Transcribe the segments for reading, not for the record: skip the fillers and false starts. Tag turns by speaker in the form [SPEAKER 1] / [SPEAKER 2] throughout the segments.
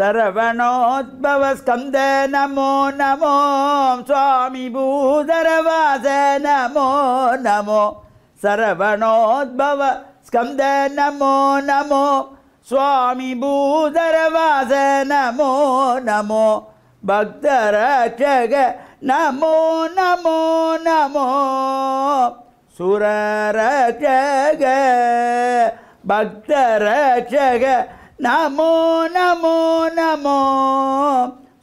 [SPEAKER 1] சரவணோத்பவ ஸ்கந்த நமோ நமோ சுவாமி பூதரவாச நமோ நமோ சரவணோத்பவ ஸ்கந்த நமோ நமோ சுவாமி பூதரவாச நமோ நமோ பக்தரட்சக நமோ நமோ நமோ சுரரட்சக பக்தரட்சக நமோ நமோ நமோ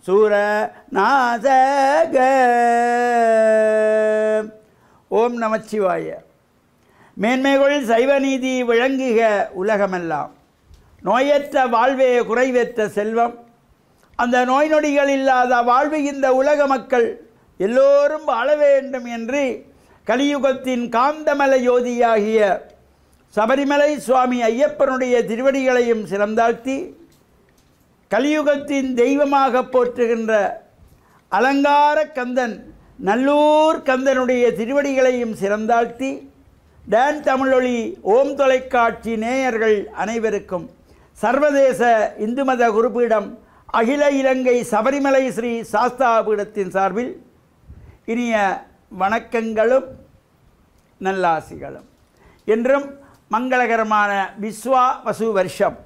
[SPEAKER 1] சுரநாசக. ஓம் நமச்சிவாய. மேன்மைகள் சைவநீதி விளங்குக உலகமெல்லாம். நோயற்ற வாழ்வே குறைவற்ற செல்வம். அந்த நோய் நொடிகள் இல்லாத வாழ்வு இந்த உலக மக்கள் எல்லோரும் வாழ வேண்டும் என்று கலியுகத்தின் காந்தமல யோதியாகிய சபரிமலை சுவாமி ஐயப்பனுடைய திருவடிகளையும் சிறந்தாழ்த்தி, கலியுகத்தின் தெய்வமாக போற்றுகின்ற அலங்கார கந்தன் நல்லூர் கந்தனுடைய திருவடிகளையும் சிறந்தாழ்த்தி, டான் தமிழொலி ஓம் தொலைக்காட்சி நேயர்கள் அனைவருக்கும் சர்வதேச இந்து மத குருபீடம் அகில இலங்கை சபரிமலை ஸ்ரீ சாஸ்தாபீடத்தின் சார்பில் இனிய வணக்கங்களும் நல்லாசிகளும். என்றும் மங்களகரமான விஸ்வாவசு வருஷம்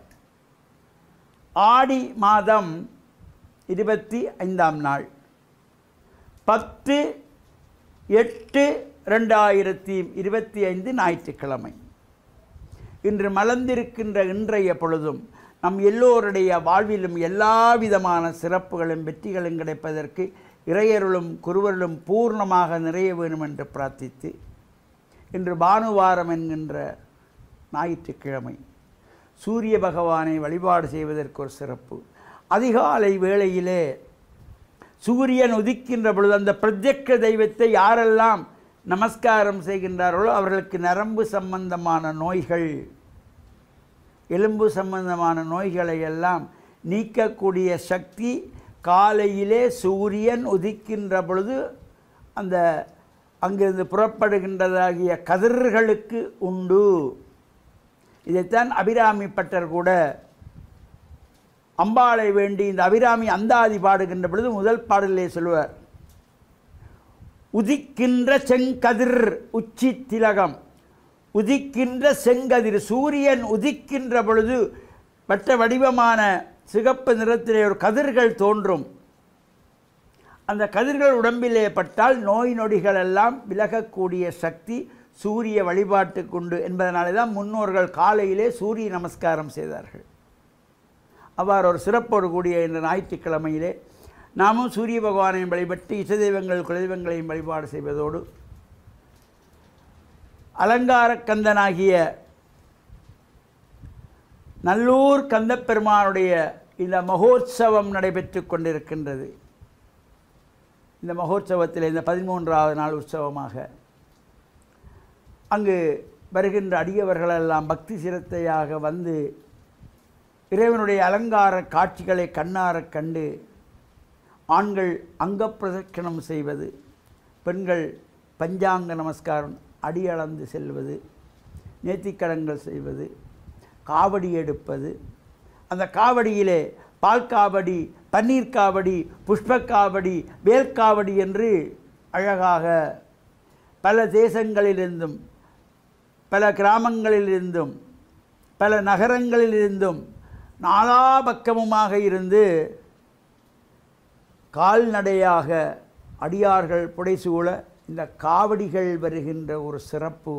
[SPEAKER 1] ஆடி மாதம் 25ஆம் நாள் 10/8/2025 ஞாயிற்றுக்கிழமை. இன்று மலர்ந்திருக்கின்ற இன்றைய பொழுதும் நம் எல்லோருடைய வாழ்விலும் எல்லா விதமான சிறப்புகளும் வெற்றிகளும் கிடைப்பதற்கு இறையருளும் குருவருளும் பூர்ணமாக நிறைய வேண்டும் என்று பிரார்த்தித்து, இன்று பானுவாரம் என்கின்ற ஞாயிற்றுக்கிழமை சூரிய பகவானை வழிபாடு செய்வதற்கு ஒரு சிறப்பு. அதிகாலை வேளையிலே சூரியன் உதிக்கின்ற பொழுது அந்த பிரத்யக்ஷ தெய்வத்தை யாரெல்லாம் நமஸ்காரம் செய்கின்றார்களோ அவர்களுக்கு நரம்பு சம்பந்தமான நோய்கள், எலும்பு சம்பந்தமான நோய்களை எல்லாம் நீக்கக்கூடிய சக்தி காலையிலே சூரியன் உதிக்கின்ற பொழுது அந்த அங்கிருந்து புறப்படுகின்றதாகிய கதிர்களுக்கு உண்டு. இதைத்தான் அபிராமி பட்டர் கூட அம்பாளை வேண்டி இந்த அபிராமி அந்தாதி பாடுகின்ற பொழுது முதல் பாடலிலே சொல்லுவார், உதிக்கின்ற செங்கதிர் உச்சி திலகம். உதிக்கின்ற செங்கதிர், சூரியன் உதிக்கின்ற பொழுது வட்ட வடிவமான சிகப்பு நிறத்திலே ஒரு கதிர்கள் தோன்றும். அந்த கதிர்கள் உடம்பிலே பட்டால் நோய் நொடிகள் எல்லாம் விலகக்கூடிய சக்தி சூரிய வழிபாட்டுக்கு உண்டு என்பதனாலே தான் முன்னோர்கள் காலையிலே சூரிய நமஸ்காரம் செய்தார்கள். அவ்வாறு ஒரு சிறப்போடு கூடிய இந்த ஞாயிற்றுக்கிழமையிலே நாமும் சூரிய பகவானையும் வழிபட்டு இஷ்ட தெய்வங்கள் குலதெய்வங்களையும் வழிபாடு செய்வதோடு அலங்கார கந்தனாகிய நல்லூர் கந்தப்பெருமானுடைய இந்த மகோற்சவம் நடைபெற்று கொண்டிருக்கின்றது. இந்த மகோற்சவத்தில் இந்த 13ஆவது நாள் உற்சவமாக அங்கு வருகின்ற அடியவர்களெல்லாம் பக்தி சிரத்தையாக வந்து இறைவனுடைய அலங்கார காட்சிகளை கண்ணார கண்டு, ஆண்கள் அங்க பிரதட்சணம் செய்வது, பெண்கள் பஞ்சாங்க நமஸ்காரம் அடியளந்து செல்வது, நேர்த்திக்கடன்கள் செய்வது, காவடி எடுப்பது, அந்த காவடியிலே பால் காவடி, பன்னீர் காவடி, புஷ்ப காவடி, வேல் காவடி என்று அழகாக பல தேசங்களிலிருந்தும் பல கிராமங்களிலிருந்தும் பல நகரங்களிலிருந்தும் நாலா பக்கமுமாக இருந்து கால்நடையாக அடியார்கள் புடைசூழ இந்த காவடிகள் வருகின்ற ஒரு சிறப்பு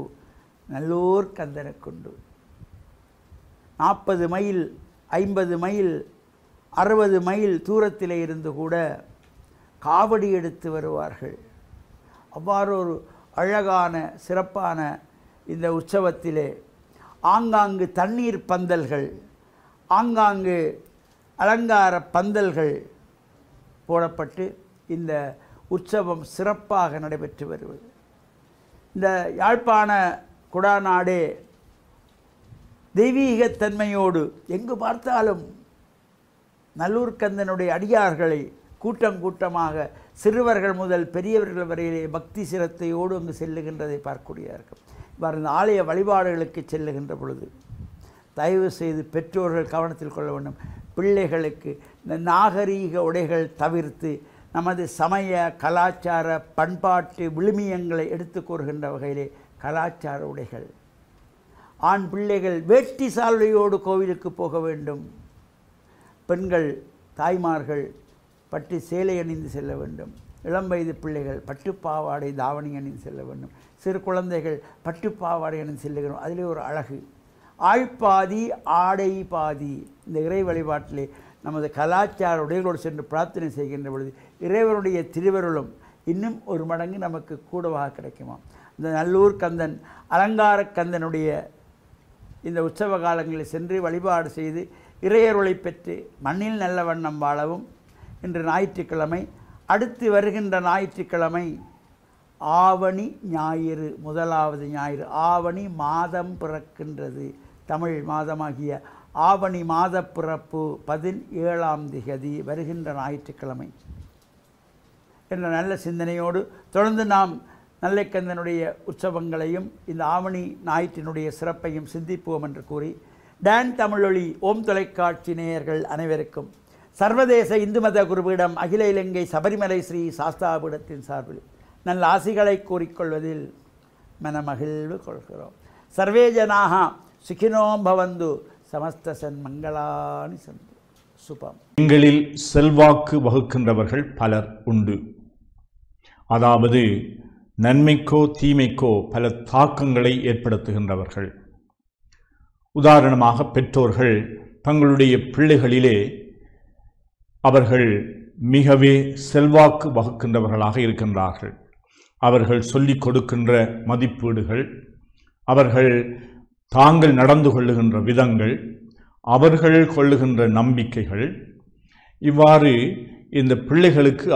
[SPEAKER 1] நல்லூர் கந்தனுக்குண்டு. 40 மைல் 50 மைல் 60 மைல் தூரத்திலே இருந்து கூட காவடி எடுத்து வருவார்கள். அவ்வாறு ஒரு அழகான சிறப்பான இந்த உற்சவத்திலே ஆங்காங்கு தண்ணீர் பந்தல்கள், ஆங்காங்கு அலங்கார பந்தல்கள் போடப்பட்டு இந்த உற்சவம் சிறப்பாக நடைபெற்று வருவது. இந்த யாழ்ப்பாண குடாநாடே தெய்வீகத்தன்மையோடு எங்கு பார்த்தாலும் நல்லூர் கந்தனுடைய அடியார்களை கூட்டம் கூட்டமாக சிறுவர்கள் முதல் பெரியவர்கள் வரையிலே பக்தி சிரத்தையோடு அங்கு செல்லுகின்றதை பார்க்கக்கூடியார்கள். இவ்வாறு இந்த ஆலய வழிபாடுகளுக்கு செல்லுகின்ற பொழுது தயவு செய்து பெற்றோர்கள் கவனத்தில் கொள்ள வேண்டும். பிள்ளைகளுக்கு இந்த நாகரீக உடைகள் தவிர்த்து நமது சமய கலாச்சார பண்பாட்டு விழுமியங்களை எடுத்து கூறுகின்ற வகையிலே கலாச்சார உடைகள். ஆண் பிள்ளைகள் வேட்டி சால்வையோடு கோவிலுக்கு போக வேண்டும். பெண்கள் தாய்மார்கள் பட்டு சேலை அணிந்து செல்ல வேண்டும். இளம் வயது பிள்ளைகள் பட்டுப்பாவாடை தாவணி அணிந்து செல்ல வேண்டும். சிறு குழந்தைகள் பட்டுப்பாவாடை அணிந்து செல்லுகிறோம். அதிலே ஒரு அழகு. ஆழ்பாதி ஆடை பாதி. இந்த இறை வழிபாட்டிலே நமது கலாச்சார உடைகளோடு சென்று பிரார்த்தனை செய்கின்ற பொழுது இறைவனுடைய திருவருளும் இன்னும் ஒரு மடங்கு நமக்கு கூடவாக கிடைக்குமா. இந்த நல்லூர் கந்தன் அலங்கார கந்தனுடைய இந்த உற்சவ காலங்களில் சென்று வழிபாடு செய்து இறையருளை பெற்று மண்ணில் நல்ல வண்ணம் வாழவும். இன்று ஞாயிற்றுக்கிழமை, அடுத்து வருகின்ற ஞாயிற்றுக்கிழமை ஆவணி ஞாயிறு, முதலாவது ஞாயிறு. ஆவணி மாதம் பிறக்கின்றது. தமிழ் மாதமாகிய ஆவணி மாத பிறப்பு 17ஆம் திகதி வருகின்ற ஞாயிற்றுக்கிழமை என்ற நல்ல சிந்தனையோடு தொடர்ந்து நாம் நல்லைக்கந்தனுடைய உற்சவங்களையும் இந்த ஆவணி ஞாயிற்றினுடைய சிறப்பையும் சிந்திப்போம் என்று கூறி, டான் தமிழொலி ஓம் தொலைக்காட்சி நேயர்கள் அனைவருக்கும் சர்வதேச இந்து மத குருபீடம் அகில இலங்கை சபரிமலை ஸ்ரீ சாஸ்தாபீடத்தின் சார்பில் நல்ல ஆசிகளை கூறிக்கொள்வதில் மனமகிழ்வு கொள்கிறோம். சர்வே ஜனாக சுகினோம் பவந்து சமஸ்த சன்மங்களானி சந்து. சுபம். எங்களில்
[SPEAKER 2] செல்வாக்கு வகுக்கின்றவர்கள் பலர் உண்டு. அதாவது நன்மைக்கோ தீமைக்கோ பல தாக்கங்களை ஏற்படுத்துகின்றவர்கள். உதாரணமாக பெற்றோர்கள் தங்களுடைய பிள்ளைகளிலே அவர்கள் மிகவே செல்வாக்கு வகுக்கின்றவர்களாக இருக்கின்றார்கள். அவர்கள் சொல்லிக் கொடுக்கின்ற மதிப்பீடுகள், அவர்கள் தாங்கள் நடந்து கொள்ளுகின்ற விதங்கள், அவர்கள் கொள்ளுகின்ற நம்பிக்கைகள், இவ்வாறு இந்த பிள்ளைகளுக்கு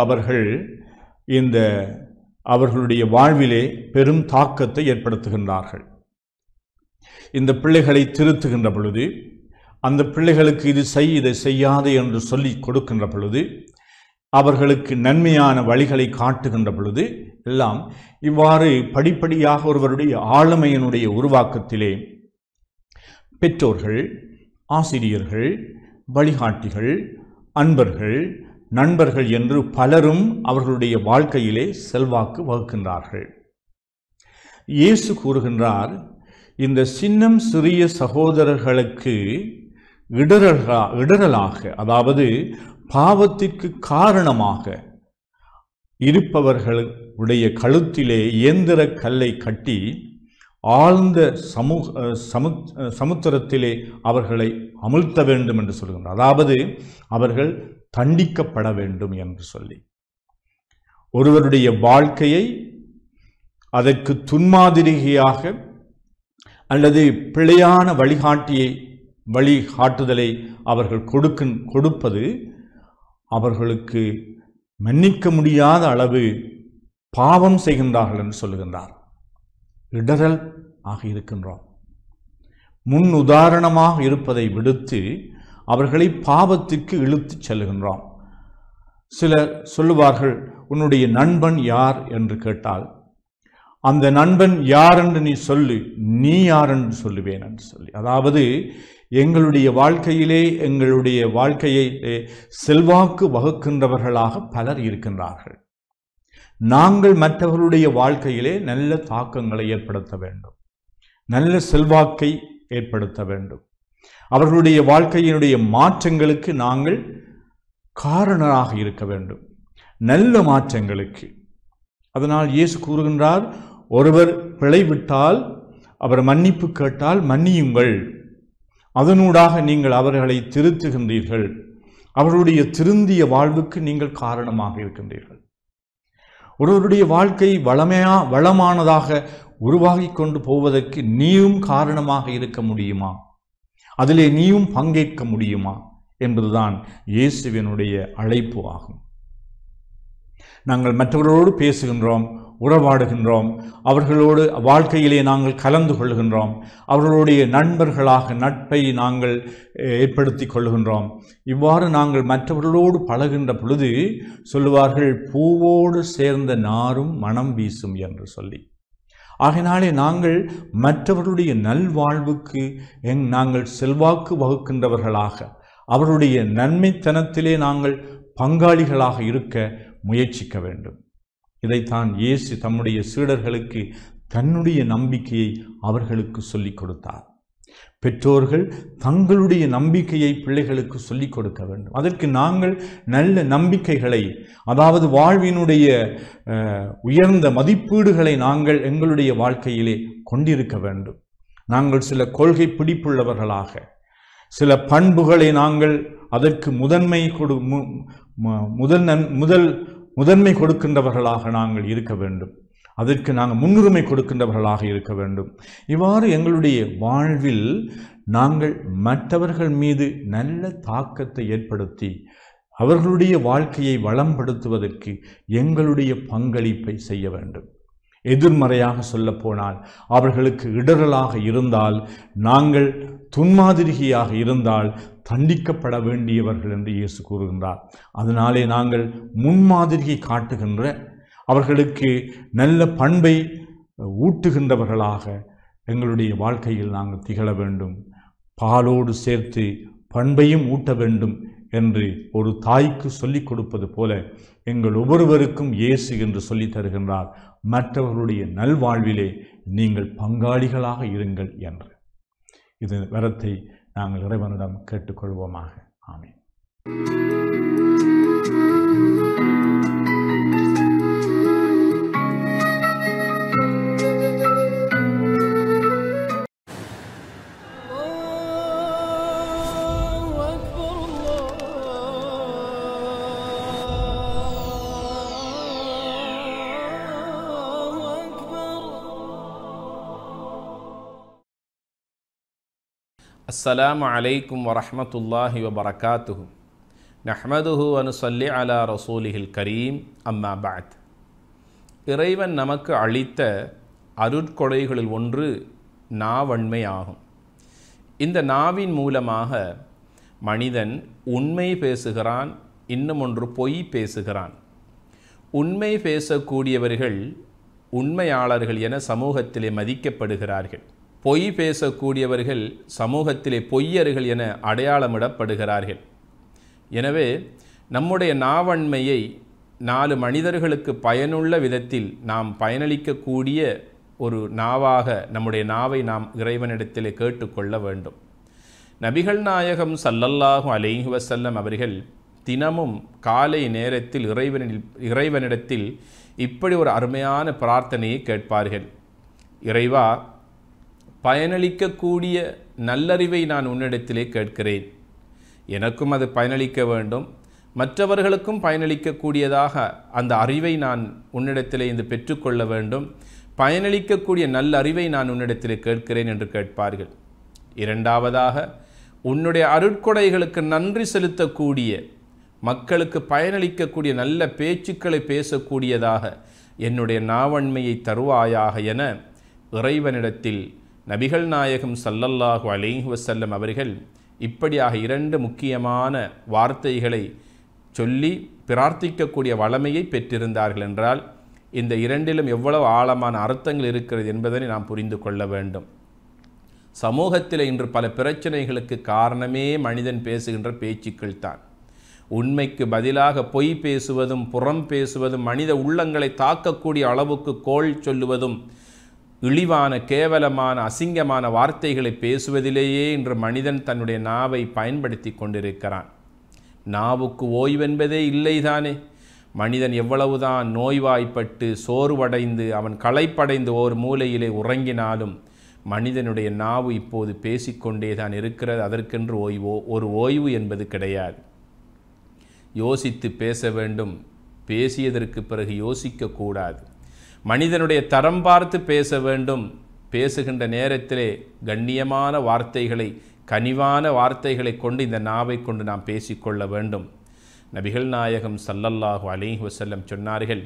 [SPEAKER 2] அவர்களுடைய வாழ்விலே பெரும் தாக்கத்தை ஏற்படுத்துகின்றார்கள். இந்த பிள்ளைகளை திருத்துகின்ற பொழுது, அந்த பிள்ளைகளுக்கு இது செய் இதை செய்யாது என்று சொல்லி கொடுக்கின்ற பொழுது, அவர்களுக்கு நன்மையான வழிகளை காட்டுகின்ற பொழுது எல்லாம் இவ்வாறு படிப்படியாக ஒருவருடைய ஆளுமையினுடைய உருவாக்கத்திலே பெற்றோர்கள், ஆசிரியர்கள், வழிகாட்டிகள், அன்பர்கள், நண்பர்கள் என்று பலரும் அவர்களுடைய வாழ்க்கையிலே செல்வாக்கு வகுக்கின்றார்கள். இயேசு கூறுகின்றார், இந்த சின்னம் சிறிய சகோதரர்களுக்கு இடரலாக, அதாவது பாவத்திற்கு காரணமாக இருப்பவர்களுடைய கழுத்திலே இயந்திர கல்லை கட்டி ஆழ்ந்த சமுத்திரத்திலே அவர்களை அமிழ்த்த வேண்டும் என்று சொல்கின்றார். அதாவது அவர்கள் தண்டிக்கப்பட வேண்டும் என்று சொல்லி, ஒருவருடைய வாழ்க்கையை அதற்கு துன்மாதிரியாக அல்லது பிழையான வழிகாட்டுதலை அவர்கள் கொடுப்பது அவர்களுக்கு மன்னிக்க முடியாத அளவு பாவம் செய்கின்றார்கள் என்று சொல்லுகின்றார். இடரல் ஆக இருக்கின்றோம். முன் உதாரணமாக இருப்பதை விடுத்து அவர்களை பாவத்திற்கு இழுத்து செல்லுகின்றோம். சிலர் சொல்லுவார்கள், உன்னுடைய நண்பன் யார் என்று கேட்டால், அந்த நண்பன் யார் என்று நீ சொல்லு, நீ யார் என்று சொல்லுவேன் என்று சொல்லி, அதாவது எங்களுடைய வாழ்க்கையை செல்வாக்கு வகுக்கின்றவர்களாக பலர் இருக்கின்றார்கள். நாங்கள் மற்றவர்களுடைய வாழ்க்கையிலே நல்ல தாக்கங்களை ஏற்படுத்த வேண்டும், நல்ல செல்வாக்கை ஏற்படுத்த வேண்டும். அவர்களுடைய வாழ்க்கையினுடைய மாற்றங்களுக்கு நாங்கள் காரணராக இருக்க வேண்டும், நல்ல மாற்றங்களுக்கு. அதனால் இயேசு கூறுகின்றார், ஒருவர் பிழைவிட்டால், அவர் மன்னிப்பு கேட்டால் மன்னியுங்கள், அதனூடாக நீங்கள் அவர்களை திருத்துகின்றீர்கள், அவர்களுடைய திருந்திய வாழ்வுக்கு நீங்கள் காரணமாக இருக்கின்றீர்கள். ஒருவருடைய வாழ்க்கை வளமானதாக உருவாகி கொண்டு போவதற்கு நீயும் காரணமாக இருக்க முடியுமா? அதிலே நீயும் பங்கேற்க முடியுமா என்பதுதான் இயேசுவினுடைய அழைப்பு ஆகும். நாங்கள் மற்றவர்களோடு பேசுகின்றோம், உறவாடுகின்றோம், அவர்களோடு வாழ்க்கையிலே நாங்கள் கலந்து கொள்கின்றோம், அவர்களுடைய நண்பர்களாக நட்பை நாங்கள் ஏற்படுத்தி கொள்கின்றோம். இவ்வாறு நாங்கள் மற்றவர்களோடு பழகின்ற பொழுது சொல்லுவார்கள், பூவோடு சேர்ந்த நாரும் மனம் வீசும் என்று சொல்லி. ஆகையினாலே நாங்கள் மற்றவர்களுடைய நல்வாழ்வுக்கு நாங்கள் செல்வாக்கு வகுக்கின்றவர்களாக, அவருடைய நன்மைத்தனத்திலே நாங்கள் பங்காளிகளாக இருக்க முயற்சிக்க வேண்டும். இதைத்தான் இயேசு தம்முடைய சீடர்களுக்கு தன்னுடைய நம்பிக்கையை அவர்களுக்கு சொல்லிக் கொடுத்தார். பெற்றோர்கள் தங்களுடைய நம்பிக்கையை பிள்ளைகளுக்கு சொல்லிக் கொடுக்க வேண்டும். அதற்கு நாங்கள் நல்ல நம்பிக்கைகளை, அதாவது வாழ்வினுடைய உயர்ந்த மதிப்பீடுகளை நாங்கள் எங்களுடைய வாழ்க்கையிலே கொண்டிருக்க வேண்டும். நாங்கள் சில கொள்கை பிடிப்புள்ளவர்களாக, சில பண்புகளை நாங்கள் அதற்கு முதன்மை கொடுக்கின்றவர்களாக நாங்கள் இருக்க வேண்டும். அதற்கு நாங்கள் முன்னுரிமை கொடுக்கின்றவர்களாக இருக்க வேண்டும். இவ்வாறு எங்களுடைய வாழ்வில் நாங்கள் மற்றவர்கள் மீது நல்ல தாக்கத்தை ஏற்படுத்தி அவர்களுடைய வாழ்க்கையை வளம்படுத்துவதற்கு எங்களுடைய பங்களிப்பை செய்ய வேண்டும். எதிர்மறையாக சொல்லப்போனால் அவர்களுக்கு இடரலாக இருந்தால், நாங்கள் துன்மாதிரியாக இருந்தால் தண்டிக்கப்பட வேண்டியவர்கள் என்று இயேசு கூறுகின்றார். அதனாலே நாங்கள் முன்மாதிரியை காட்டுகின்ற, அவர்களுக்கு நல்ல பண்பை ஊட்டுகின்றவர்களாக எங்களுடைய வாழ்க்கையில் நாங்கள் திகழ வேண்டும். பாலோடு சேர்த்து பண்பையும் ஊட்ட வேண்டும் என்று ஒரு தாய்க்கு சொல்லிக் கொடுப்பது போல எங்கள் ஒவ்வொருவருக்கும் இயேசு என்று சொல்லித் தருகின்றார். மற்றவர்களுடைய நல்வாழ்விலே நீங்கள் பங்காளிகளாக இருங்கள் என்று. இது வரத்தை நாங்கள் இறைவனிடம் கேட்டுக்கொள்வோமாக. ஆமென்.
[SPEAKER 3] அஸ்ஸலாமு அலைக்கும் வரஹ்மத்துல்லாஹி வபரகாத்துஹு. நஹ்மதுஹு வ நுஸல்லி அலா ரசூலிஹில் கரீம். அம்மா பஅத். இறைவன் நமக்கு அளித்த அருட்கொடைகளில் ஒன்று நாவன்மை ஆகும். இந்த நாவின் மூலமாக மனிதன் உண்மை பேசுகிறான், இன்னும் ஒன்று பொய் பேசுகிறான். உண்மை பேசக்கூடியவர்கள் உண்மையாளர்கள் என சமூகத்திலே மதிக்கப்படுகிறார்கள். பொய் பேசக்கூடியவர்கள் சமூகத்திலே பொய்யர்கள் என அடையாளமிடப்படுகிறார்கள். எனவே நம்முடைய நாவன்மையை 4 மனிதர்களுக்கு பயனுள்ள விதத்தில் நாம் பயனளிக்கக்கூடிய ஒரு நாவாக நம்முடைய நாவை நாம் இறைவனிடத்திலே கேட்டுக்கொள்ள வேண்டும். நபிகள் நாயகம் ஸல்லல்லாஹு அலைஹி வஸல்லம் அவர்கள் தினமும் காலை நேரத்தில் இறைவனிடத்தில் இப்படி ஒரு அருமையான பிரார்த்தனையை கேட்பார்கள். இறைவா, பயனளிக்கக்கூடிய நல்லறிவை நான் உன்னிடத்திலே கேட்கிறேன். எனக்கும் அது பயனளிக்க வேண்டும், மற்றவர்களுக்கும் பயனளிக்கக்கூடியதாக அந்த அறிவை நான் உன்னிடத்திலே இன்று பெற்றுக்கொள்ள வேண்டும். பயனளிக்கக்கூடிய நல்ல அறிவை நான் உன்னிடத்திலே கேட்கிறேன் என்று கேட்பார்கள். இரண்டாவதாக, உன்னுடைய அருட்கொடைகளுக்கு நன்றி செலுத்தக்கூடிய, மக்களுக்கு பயனளிக்கக்கூடிய நல்ல பேச்சுக்களை பேசக்கூடியதாக என்னுடைய நாவன்மையை தருவாயாக என இறைவனிடத்தில் நபிகள் நாயகம் ஸல்லல்லாஹு அலைஹி வஸல்லம் அவர்கள் இப்படியாக 2 முக்கியமான வார்த்தைகளை சொல்லி பிரார்த்திக்கக்கூடிய வளமையை பெற்றிருந்தார்கள் என்றால், இந்த 2லும் எவ்வளவு ஆழமான அர்த்தங்கள் இருக்கிறது என்பதனை நாம் புரிந்து கொள்ள வேண்டும். சமூகத்தில் இன்று பல பிரச்சனைகளுக்கு காரணமே மனிதன் பேசுகின்ற பேச்சுக்கள் தான். உண்மைக்கு பதிலாக பொய் பேசுவதும் புறம் பேசுவதும், மனித உள்ளங்களை தாக்கக்கூடிய அளவுக்கு கோள் சொல்லுவதும், இழிவான கேவலமான அசிங்கமான வார்த்தைகளை பேசுவதிலேயே இன்று மனிதன் தன்னுடைய நாவை பயன்படுத்தி கொண்டிருக்கிறான். நாவுக்கு ஓய்வென்பதே இல்லைதானே. மனிதன் எவ்வளவுதான் நோய்வாய்ப்பட்டு சோர்வடைந்து அவன் களைப்படைந்து ஒரு மூலையிலே உறங்கினாலும் மனிதனுடைய நாவு இப்போது பேசிக்கொண்டே தான் இருக்கிறது. அதற்கென்று ஒரு ஓய்வு என்பது கிடையாது. யோசித்து பேச வேண்டும், பேசியதற்கு பிறகு யோசிக்கக்கூடாது. மனிதனுடைய தரம் பார்த்து பேச வேண்டும். பேசுகின்ற நேரத்திலே கண்ணியமான வார்த்தைகளை, கனிவான வார்த்தைகளை கொண்டு இந்த நாவை கொண்டு நாம் பேசிக்கொள்ள வேண்டும். நபிகள் நாயகம் ஸல்லல்லாஹு அலைஹி வஸல்லம் சொன்னார்கள்,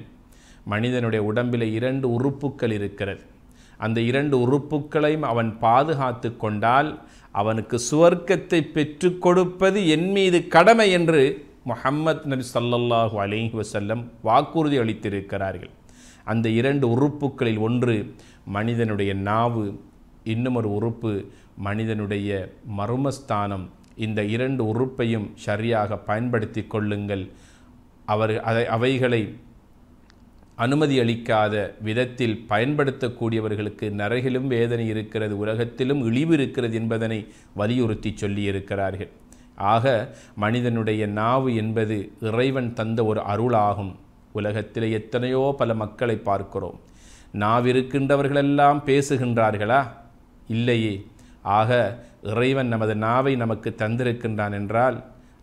[SPEAKER 3] மனிதனுடைய உடம்பில் 2 உறுப்புக்கள் இருக்கிறது. அந்த 2 உறுப்புக்களையும் அவன் பாதுகாத்து கொண்டால் அவனுக்கு சுவர்க்கத்தை பெற்றுக் கொடுப்பது என் மீது கடமை என்று முஹம்மத் நபி ஸல்லல்லாஹு அலைஹி வஸல்லம் வாக்குறுதி அளித்திருக்கிறார்கள். அந்த 2 உறுப்புக்களில் ஒன்று மனிதனுடைய நாவு, இன்னும் ஒரு உறுப்பு மனிதனுடைய மர்மஸ்தானம். இந்த 2 உறுப்பையும் சரியாக பயன்படுத்தி கொள்ளுங்கள். அவைகளை அனுமதி அளிக்காத விதத்தில் பயன்படுத்தக்கூடியவர்களுக்கு நரகிலும் வேதனை இருக்கிறது, உலகத்திலும் இழிவு இருக்கிறது என்பதனை வலியுறுத்தி சொல்லியிருக்கிறார்கள். ஆக மனிதனுடைய நாவு என்பது இறைவன் தந்த ஒரு அருளாகும். உலகத்தில் எத்தனையோ பல மக்களை பார்க்கிறோம். நாவிருக்கின்றவர்களெல்லாம் பேசுகின்றார்களா? இல்லையே. ஆக இறைவன் நமது நாவை நமக்கு தந்திருக்கின்றான் என்றால்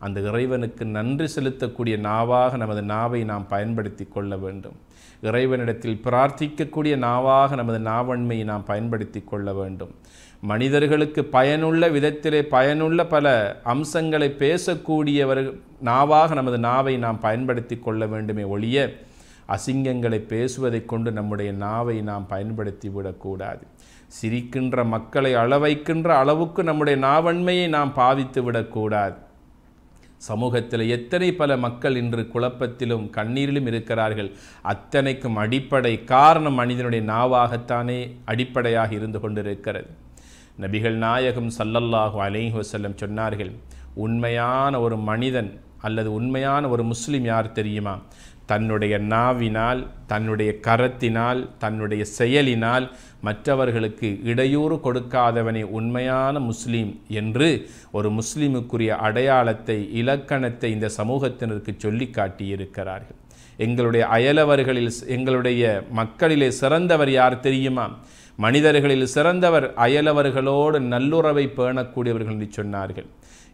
[SPEAKER 3] அந்த இறைவனுக்கு நன்றி செலுத்தக்கூடிய நாவாக நமது நாவை நாம் பயன்படுத்தி கொள்ள வேண்டும். இறைவனிடத்தில் பிரார்த்திக்கக்கூடிய நாவாக நமது நாவன்மையை நாம் பயன்படுத்தி கொள்ள வேண்டும். மனிதர்களுக்கு பயனுள்ள விதத்திலே பயனுள்ள பல அம்சங்களை பேசக்கூடியவர் நாவாக நமது நாவை நாம் பயன்படுத்தி கொள்ள வேண்டுமே ஒழிய அசிங்கங்களை பேசுவதை கொண்டு நம்முடைய நாவை நாம் பயன்படுத்தி விடக்கூடாது. சிரிக்கின்ற மக்களை அளவைக்கின்ற அளவுக்கு நம்முடைய நாவன்மையை நாம் பாவித்து விடக்கூடாது. சமூகத்தில் எத்தனை பல மக்கள் இன்று குழப்பத்திலும் கண்ணீரிலும் இருக்கிறார்கள். அத்தனைக்கும் அடிப்படை காரணம் மனிதனுடைய நாவாகத்தானே அடிப்படையாக இருந்து கொண்டிருக்கிறது. நபிகள் நாயகம் ஸல்லல்லாஹு அலைஹி வஸல்லம் சொன்னார்கள், உண்மையான ஒரு மனிதன் அல்லது உண்மையான ஒரு முஸ்லிம் யார் தெரியுமா? தன்னுடைய நாவினால், தன்னுடைய கரத்தினால், தன்னுடைய செயலினால் மற்றவர்களுக்கு இடையூறு கொடுக்காதவனே உண்மையான முஸ்லீம் என்று ஒரு முஸ்லீமுக்குரிய அடையாளத்தை, இலக்கணத்தை இந்த சமூகத்தினருக்கு சொல்லி காட்டியிருக்கிறார்கள். எங்களுடைய அயலவர்களில், எங்களுடைய மக்களிலே சிறந்தவர் யார் தெரியுமா? மனிதர்களில் சிறந்தவர் அயலவர்களோடு நல்லுறவை பேணக்கூடியவர்கள் என்று சொன்னார்கள்.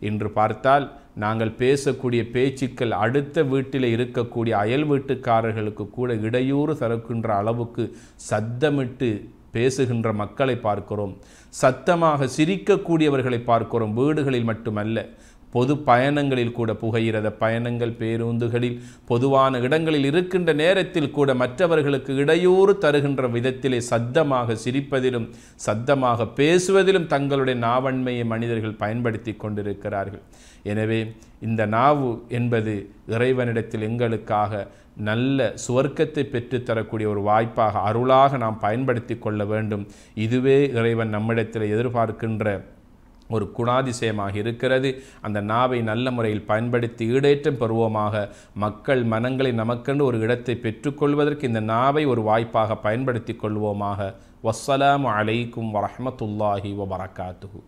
[SPEAKER 3] இன்று பார்த்தால் நாங்கள் பேசக்கூடிய பேச்சுக்கள் அடுத்த வீட்டில் இருக்கக்கூடிய அயல் வீட்டுக்காரர்களுக்கு கூட இடையூறு தருகின்ற அளவுக்கு சத்தமிட்டு பேசுகின்ற மக்களை பார்க்கிறோம். சத்தமாக சிரிக்கக்கூடியவர்களை பார்க்கிறோம். வீடுகளில் மட்டுமல்ல, பொது பயணங்களில் கூட, புகையிரத பயணங்கள், பேருந்துகளில், பொதுவான இடங்களில் இருக்கின்ற நேரத்தில் கூட மற்றவர்களுக்கு இடையூறு தருகின்ற விதத்திலே சத்தமாக சிரிப்பதிலும் சத்தமாக பேசுவதிலும் தங்களுடைய நாவன்மையை மனிதர்கள் பயன்படுத்தி கொண்டிருக்கிறார்கள். எனவே இந்த நாவு என்பது இறைவனிடத்தில் எங்களுக்காக நல்ல சுவர்க்கத்தை பெற்றுத்தரக்கூடிய ஒரு வாய்ப்பாக, அருளாக நாம் பயன்படுத்தி கொள்ள வேண்டும். இதுவே இறைவன் நம்மிடத்தில் எதிர்பார்க்கின்ற ஒரு குணாதிசயமாக இருக்கிறது. அந்த நாவை நல்ல முறையில் பயன்படுத்தி ஈடேற்றம் பெறுவோமாக. மக்கள் மனங்களை நமக்கென்று ஒரு இடத்தை பெற்றுக்கொள்வதற்கு இந்த நாவை ஒரு வாய்ப்பாக பயன்படுத்தி கொள்வோமாக. வஸ்ஸலாமு அலைக்கும் வரஹ்மத்துல்லாஹி வபரகாத்துஹு.